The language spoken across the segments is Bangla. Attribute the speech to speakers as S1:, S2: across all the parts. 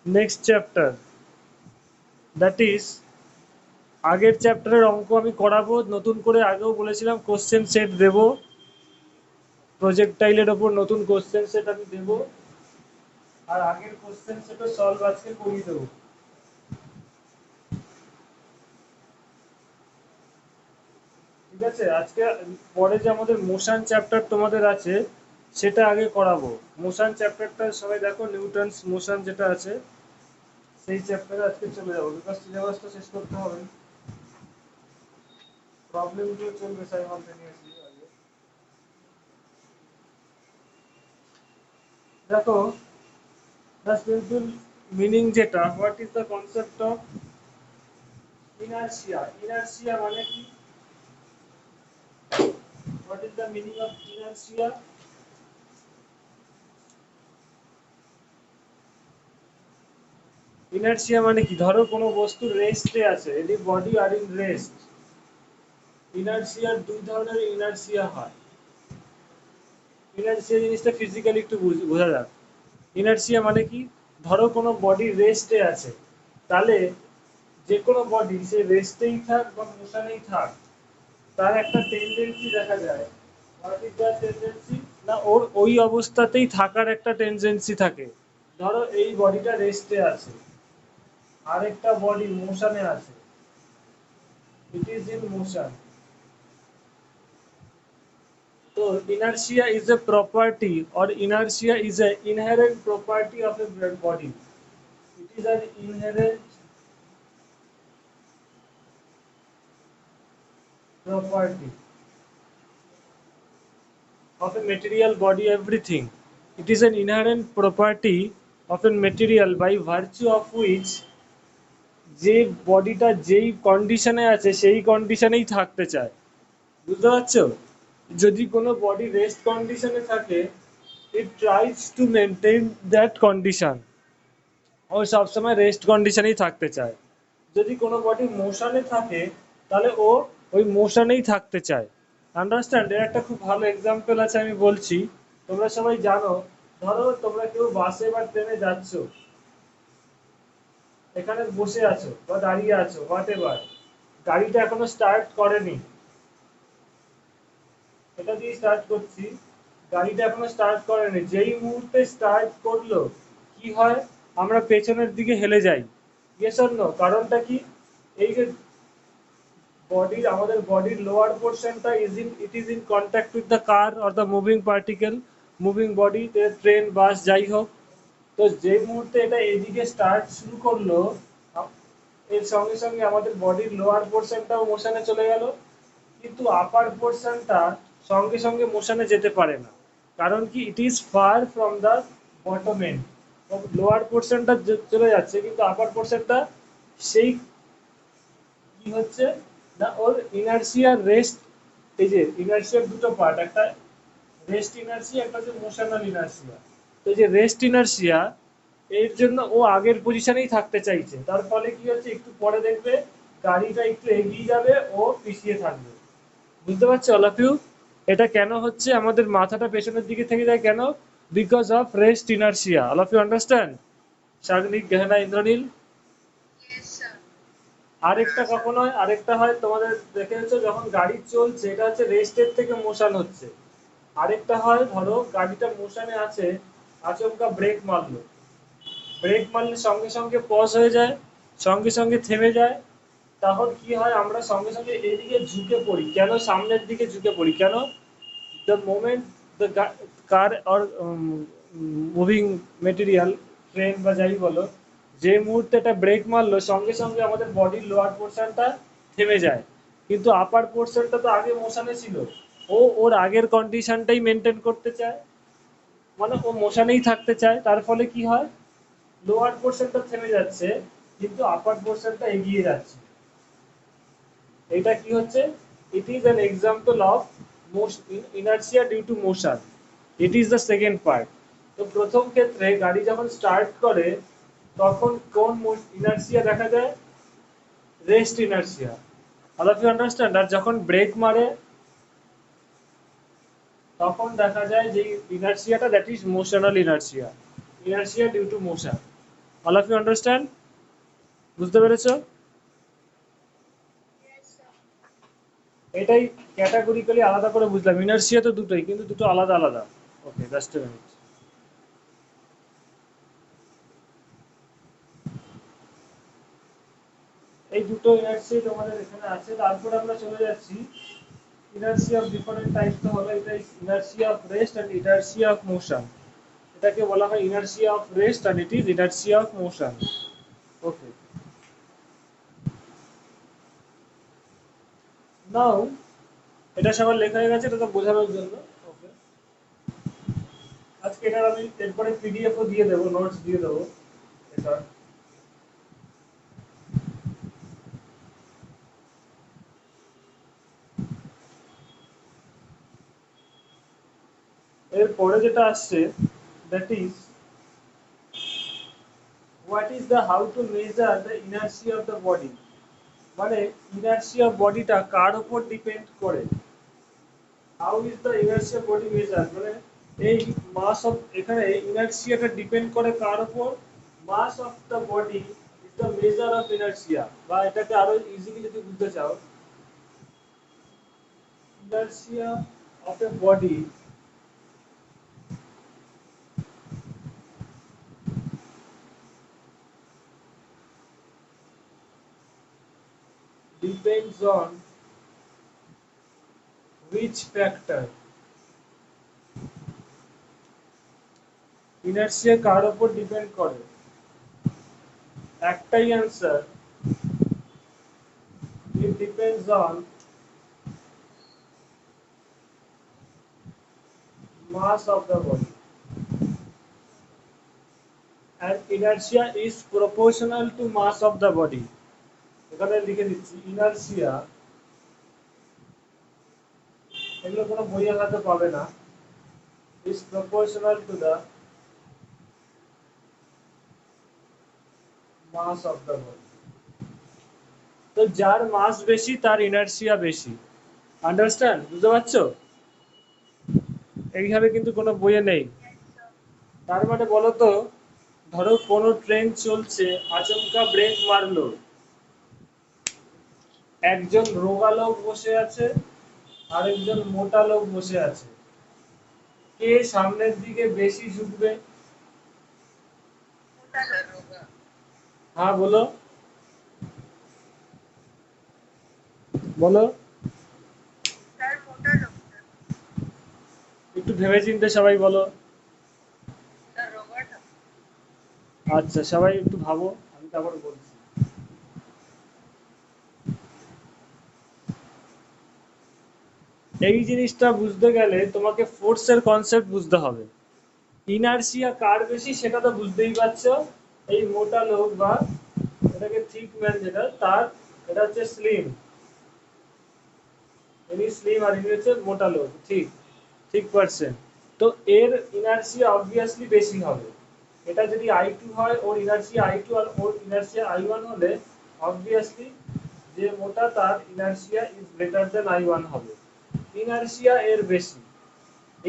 S1: নেক্সট চ্যাপ্টার, দ্যাট ইজ আগের চ্যাপ্টারের অঙ্ক আমি করাবো নতুন করে। আগেও বলেছিলাম কোশ্চেন সেট দেব, প্রজেক্টাইলের ওপর নতুন কোশ্চেন সেট আমি দেব, আর আগের কোশ্চেন সেটও সলভ আজকে করিয়ে দেবো। ঠিক আছে, আজকে পরে যে আমাদের মোশন চ্যাপ্টার তোমাদের আছে সেটা আগে করাবো। মোশন চ্যাপ্টারটা সবাই দেখো, নিউটনস মোশন যেটা আছে সেই চ্যাপ্টারে আজকে চলে যাবো, বিকজ সিলেবাসটা শেষ করতে হবে, প্রবলেমগুলো চলবে সাইমালটেনিয়াসলি আগে। দেখো, দ্য সিম্পল মিনিং যেটা, what is the concept of inertia? Inertia মানে কি? What is the meaning of inertia? Inertia মানে কি? ধরো কোনো বস্তু রেস্টে আছে, এটি বডি আর ইন রেস্ট। ইনার্সিয়ার দুই ধরনের ইনার্সিয়া হয়। ইনার্সিয়া জিনিসটা ফিজিক্যালি একটু বোঝা যাক। ইনার্সিয়া মানে কি? ধরো কোনো বডি রেস্টে আছে, তাহলে যে কোনো বডি সে রেস্টেই থাক বা মোশনেই থাক, তার একটা টেন্ডেন্সি দেখা যায়। What is the tendency? না, ওর ওই অবস্থাতেই থাকার একটা টেন্ডেন্সি থাকে। ধরো এই বডিটা রেস্টে আছে, আরেকটা বডি মোশনে আছে, ইট is in motion. So inertia is a property, or inertia is an inherent property of a body. It is an inherent property of a material body, everything. It is an inherent property of a material by virtue of which যে বডিটা যেই কন্ডিশনে আছে সেই কন্ডিশনেই থাকতে চায়। বুঝতে পারছো? যদি কোনো বডি রেস্ট কন্ডিশনে থাকে, it tries to maintain that condition, ও সবসময় রেস্ট কন্ডিশনেই থাকতে চায়। যদি কোনো বডি মোশনে থাকে, তাহলে ও ওই মোশনেই থাকতে চায়। আন্ডারস্ট্যান্ড? এর একটা খুব ভালো এক্সাম্পল আছে, আমি বলছি, তোমরা সবাই জানো। ধরো তোমরা কেউ বাসে বা ট্রেনে যাচ্ছ, এখানে বসে আছো বা দাঁড়িয়ে আছো, হোয়াট এভার, গাড়িটা এখনো স্টার্ট করেনি, এটা দিয়ে স্টার্ট করছি, গাড়িটা এখনো স্টার্ট করেনি, যেই মুহূর্তে স্টার্ট করলো কি হয়? আমরা পেছনের দিকে হেলে যাই। Yes or no? কারণটা কি? এই যে বডির, আমাদের বডির লোয়ার পোর্শনটা it is in contact with the car or the moving particle, moving body, train bus যাই হোক। তো যে মুহূর্তে এটা এদিকে স্টার্ট শুরু করলো, এর সঙ্গে সঙ্গে আমাদের বডির লোয়ার পোর্শনটাও মোশনে চলে গেল, কিন্তু আপার পোর্শনটা সঙ্গে সঙ্গে মোশনে যেতে পারে না। কারণ কি? It is far from the bottom end. Lower পোর্শনটা চলে যাচ্ছে, কিন্তু আপার পোর্শনটা সেই কি হচ্ছে না, ওর ইনার্সিয়া রেস্ট। এই যে ইনার্সিয়ার দুটো পার্ট, একটা রেস্ট ইনার্সিয়া, একটা হচ্ছে মোশনাল ইনার্সিয়া। তো এই যে রেস্ট ইনার্সিয়া, এর জন্য ও আগের পজিশনেই থাকতে চাইছে, তার ফলে কি হচ্ছে, একটু পরে দেখবে গাড়িটা একটু এগিয়ে যাবে, ও পিছিয়ে থাকবে। বুঝতে পারছো অল অফ ইউ? এটা কেন হচ্ছে? আমাদের মাথাটা পেছনের দিকে থেকে যায় কেন? Because of rest inertia. All of you understand? Sagnik, Gehna, Indranil. আরেকটা কখন হয়? আরেকটা হয় তোমাদের দেখেছো, যখন গাড়ি চলছে, এটা হচ্ছে রেস্টের থেকে মোশন হচ্ছে। আরেকটা হয়, ধরো গাড়িটা মোশনে আছে, আচমকা ব্রেক মারলো, ব্রেক মারলে সঙ্গে সঙ্গে পজ হয়ে যায়, সঙ্গে সঙ্গে থেমে যায়। তখন কি হয়? আমরা সঙ্গে সঙ্গে এদিকে ঝুঁকে পড়ি। কেন সামনের দিকে ঝুঁকে পড়ি? কেন? The moment the car or moving material, train বা যাই বলো, যে মুহূর্তে এটা ব্রেক মারলো, সঙ্গে সঙ্গে আমাদের বডির লোয়ার পোর্শনটা থেমে যায়, কিন্তু আপার পোর্শনটা তো আগে মোশনে ছিল। ও ওর আগের কন্ডিশনটাই মেনটেন করতে চায়, মানে ও মোশনেই থাকতে চায়। তার ফলে কি হয়? লোয়ার পোর্শনটা থেমে যাচ্ছে, কিন্তু আপার পোর্শনটা এগিয়ে যাচ্ছে। এটা কি হচ্ছে? It is an example of inertia due to motion. It is the second part. তো প্রথম ক্ষেত্রে গাড়ি যখন স্টার্ট করে, তখন কোন ইনার্সিয়া দেখা যায়? Rest inertia. All of you understand? আর যখন ব্রেক মারে, তখন দেখা যায় যে ইনার্সিয়াটা, that is motional inertia, inertia due to motion. All of you understand? বুঝতে পেরেছো? এটাই ক্যাটাগরিক্যালি আলাদা করে বুঝলাম। ইনার্সিয়া তো দুটোই, কিন্তু দুটো আলাদা আলাদা। ওকে, জাস্ট এ মিনিট। এই দুটো ইনার্সিয়া তোমাদের এখানে আছে। তারপর আমরা চলে যাচ্ছি ইনার্সিয়া অফ ডিফারেন্ট টাইপস। তো হলো এটা inertia of rest and inertia of motion. এটাকে বলা হয় inertia of rest and it is inertia of motion. Okay, now এটা সবার লেখা হয়ে গেছে, এটা তো বোঝানোর জন্য। ওকে, আজকে এটার আমি এরপরে পিডিএফ ও দিয়ে দেবো, নোটস দিয়ে দেবো এটা। এরপরে যেটা আসছে, that is what is the how to measure the inertia of the body. মানে ইনার্সিয়া বডিটা কার উপর ডিপেন্ড করে। How is the inertia body measure, মানে এই মাস অফ, এখানে ইনার্সিয়াটা ডিপেন্ড করে কার উপর? Mass of the body is the measure of inertia. বা এটাকে আরো ইজিলি যদি বুঝতে চাও, inertia of a body depends on which factor? Inertia কার উপর ডিপেন্ড করে? একটাই answer, it depends on mass of the body, and inertia is proportional to mass of the body. এখানে লিখে দিচ্ছি ইনার্সিয়া, এগুলো কোনো বইয়ে হয়তো পাবে না, is proportional to the mass of the body. তো যার মাস বেশি তার ইনার্সিয়া বেশি। আন্ডারস্ট্যান্ড? বুঝতে পারছো? এইভাবে কিন্তু কোনো বইয়ে নেই। তার মানে বলো তো, ধরো কোনো ট্রেন চলছে, আচমকা ব্রেক মারলো, একজন রোগা লোক বসে আছে, আরেকজন মোটা লোক বসে আছে, কে সামনের দিকে বেশি ঝুঁকবে? হ্যাঁ বলো, বলো। একটু ভেবে চিন্তে সবাই বলো। আচ্ছা, সবাই একটু ভাবো, আমি তারপর বলছি। এই জিনিসটা বুঝতে গেলে তোমাকে ফোর্সের কনসেপ্ট বুঝতে হবে। ইনার্সিয়া কার বেশি সেটা তো বুঝতেই পারছো। এই মোটা লোক বা এটাকে থিক ম্যান যেটা, তার, এটা হচ্ছে স্লিম, ইনি স্লিম আর ইনি হচ্ছে মোটা লোক, ঠিক, ঠিক পারছেন। তো এর ইনার্সিয়া অবভিয়াসলি বেশি হবে। এটা যদি I2 হয়, ওর ইনার্সিয়া I2 আর ওর ইনার্সিয়া I1 হলে অবভিয়াসলি যে মোটা তার inertia is greater than I1 হবে। ইনার্সিয়া এর বেশি।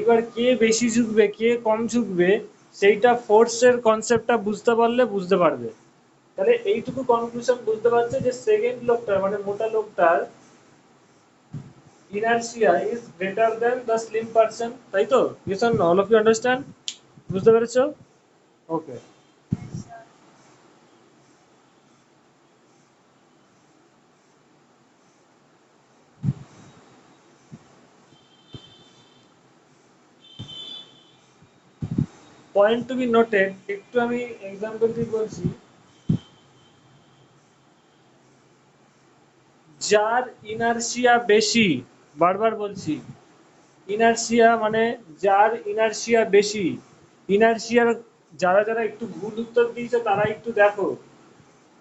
S1: এবার কে বেশি ঝুঁকবে কে কম ঝুঁকবে, সেইটা ফোর্সের কনসেপ্টটা বুঝতে পারলে বুঝতে পারবে। তাহলে এইটুকু কনক্লুশন বুঝতে পারছে যে সেকেন্ড লোকটার মানে মোটা লোকটার inertia is greater than the slim person, তাই তো? Yes or no? All of you understand? বুঝতে পেরেছো? ওকে, পয়েন্ট টু বি নোটেড, একটু আমি এক্সাম্পল দিয়ে বলছি। যার ইনার্সিয়া বেশি, বারবার বলছি, ইনার্সিয়া মানে যার ইনার্সিয়া বেশি, ইনার্সিয়ার, যারা যারা একটু ভুল উত্তর দিয়েছে তারা একটু দেখো।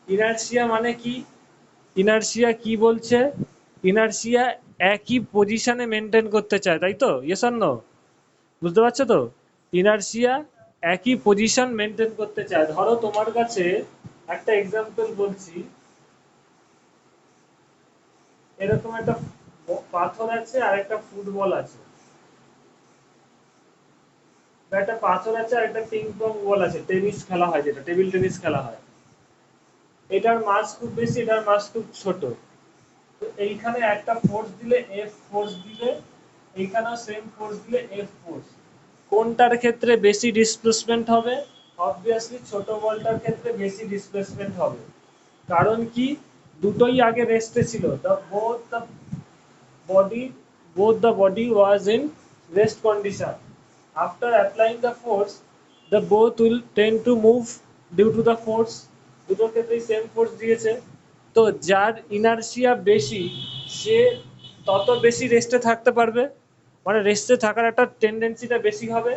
S1: ইনার্সিয়া মানে কি? ইনার্সিয়া কি বলছে? ইনার্সিয়া একই পজিশনে মেনটেন করতে চায়, তাই তো? Yes or no? বুঝতে পারছো তো? ইনার্সিয়া একই পজিশন মেনটেন করতে চায়। ধরো তোমার কাছে একটা এক্সাম্পল বলছি, এরকম একটা পাথর আছে আর একটা ফুটবল আছে। বা একটা পাথর আছে আর একটা পিং পং বল আছে, টেনিস খেলা হয়, যেটা টেবিল টেনিস খেলা হয়, এটার মাস খুব বেশি, এটার মাস খুব ছোট। তো এইখানে একটা ফোর্স দিলে এফ ফোর্স দিলে, এইখানেও সেম ফোর্স দিলে এফ ফোর্স, কোনটার ক্ষেত্রে বেশি ডিসপ্লেসমেন্ট হবে? অবভিয়াসলি ছোট বলটার ক্ষেত্রে বেশি ডিসপ্লেসমেন্ট হবে। কারণ কি, দুটোই আগে রেস্টে ছিল, body both the body was in rest condition. After applying the force, the both will tend to move due to the force. দুটোর ক্ষেত্রেই সেম ফোর্স দিয়েছে, তো যার ইনার্শিয়া বেশি সে তত বেশি রেস্টে থাকতে পারবে, মানে রেস্টে থাকার একটা টেন্ডেন্সিটা বেশি হবে।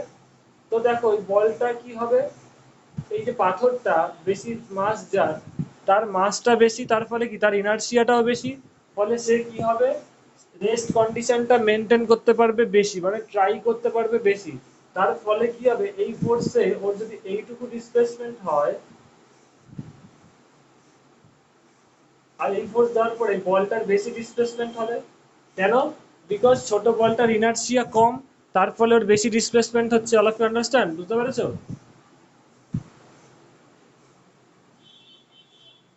S1: তো দেখো ওই বলটা কি হবে, এই যে পাথরটা বেশি মাস যার, তার মাসটা বেশি, তার ফলে কি তার ইনার্শিয়াটাও বেশি, ফলে সে কি হবে, রেস্ট কন্ডিশনটা মেনটেন করতে পারবে বেশি, মানে ট্রাই করতে পারবে বেশি। তার ফলে কি হবে, এই ফোর্সে ওর যদি এইটুকু ডিসপ্লেসমেন্ট হয়, আর এই ফোর্স দেওয়ার পরে বলটার বেশি ডিসপ্লেসমেন্ট হবে। কেন? বিকজ ছোট বলটার ইনার্শিয়া কম, তার ফলে ওর বেশি ডিসপ্লেসমেন্ট হচ্ছে। All of you understand? বুঝতে পেরেছো?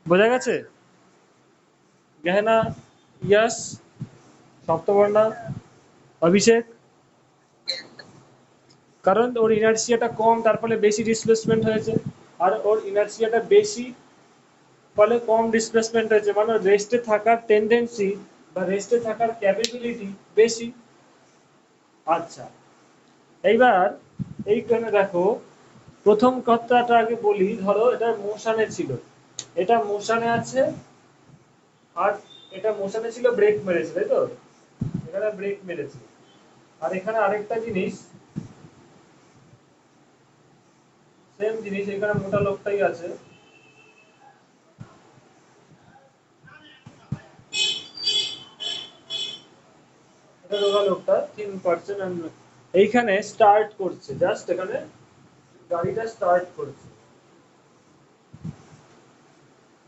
S1: বোঝা গেছে? গেহনা? ইয়াস? সপ্তবর্ণা? অভিষেক? কারণ ওর ইনার্সিয়াটা কম, তার ফলে বেশি ডিসপ্লেসমেন্ট হয়েছে, আর ওর ইনার্সিয়াটা বেশি, ফলে কম ডিসপ্লেসমেন্ট হয়েছে, মানে রেস্টে থাকার টেন্ডেন্সি বা রেস্টে থাকার ক্যাপাবিলিটি বেশি। আচ্ছা, এইবার এইখানে দেখো, প্রথম কথাটা আগে বলি, ধরো এটা মোশনে ছিল, এটা মোশনে আছে, আর এটা মোশনে ছিল, ব্রেক মেরেছে, তাই তো? এখানে ব্রেক মেরেছে, আর এখানে আরেকটা জিনিস, সেম জিনিস, এখানে মোটা লোকটাই আছে, এটা রোগা লোকটা 3%, এইখানে স্টার্ট করছে, জাস্ট এখানে গাড়িটা স্টার্ট করছে।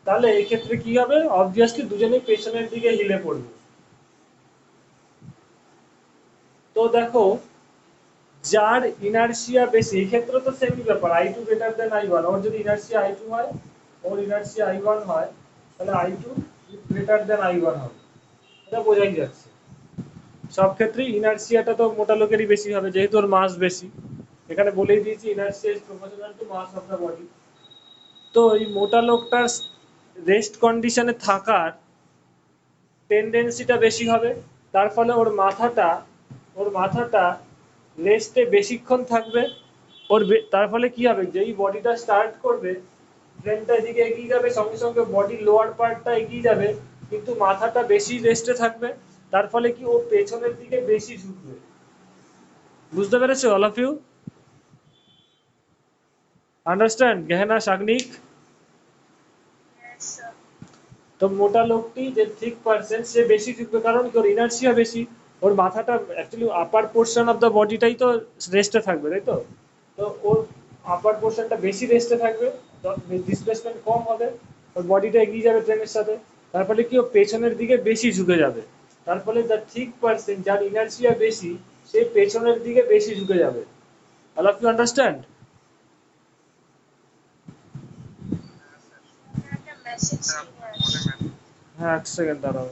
S1: তাহলে এই ক্ষেত্রে কি হবে, অবভিয়াসলি দুজনেই পেছনের দিকে হিলে পড়বে। তো দেখো, যার ইনার্সিয়া বেশি, এই ক্ষেত্রে তো সেমই ব্যাপার, I2 গ্রেটার দেন I1, ওর যদি ইনার্সিয়া I2 হয়, ওর ইনার্সিয়া I1 হয়, তাহলে I2 গ্রেটার দেন I1 হবে, এটা বোঝাই যাচ্ছে। সব ক্ষেত্রেই ইনার্সিয়াটা তো মোটা লোকেরই বেশি হবে, যেহেতু ওর মাস বেশি। এখানে বলেই দিয়েছি inertia is proportional to mass of the body. তো এই মোটা লোকটার রেস্ট কন্ডিশনে থাকার টেন্ডেন্সিটা বেশি হবে, তার ফলে ওর মাথাটা রেস্টে বেশিক্ষণ থাকবে। তার ফলে কি হবে, যেই বডিটা স্টার্ট করবে, ট্রেনটা এদিকে এগিয়ে যাবে, সঙ্গে সঙ্গে বডির লোয়ার পার্টটা এগিয়ে যাবে, কিন্তু মাথাটা বেশি রেস্টে থাকবে, তার ফলে কি ও পেছনের দিকে বেশি ঝুঁকবে। বুঝতে পেরেছো অল অফ ইউ? আন্ডারস্ট্যান্ড গেহেনা, সাগনিক? তো মোটা লোকটি যে ঠিক পার্সেন্ট, সে বেশি ঝুঁকবে, কারণ কি ওর ইনার্সিয়া বেশি, ওর মাথাটা actually upper portion of the বডিটাই তো রেস্টে থাকবে, তাই তো? তো ওর আপার পোর্শনটা বেশি রেস্টে থাকবে, ডিসপ্লেসমেন্ট কম হবে, ওর বডিটা এগিয়ে যাবে ট্রেনের সাথে, তার ফলে কি ও পেছনের দিকে বেশি ঝুঁকে যাবে। তার ফলে দ্য ঠিক পার্সেন্ট যার ইনার্সিয়া বেশি, সে পেছনের দিকে বেশি ঝুঁকে যাবে। All of you understand? হ্যাঁ, এক সেকেন্ড দাঁড়াও।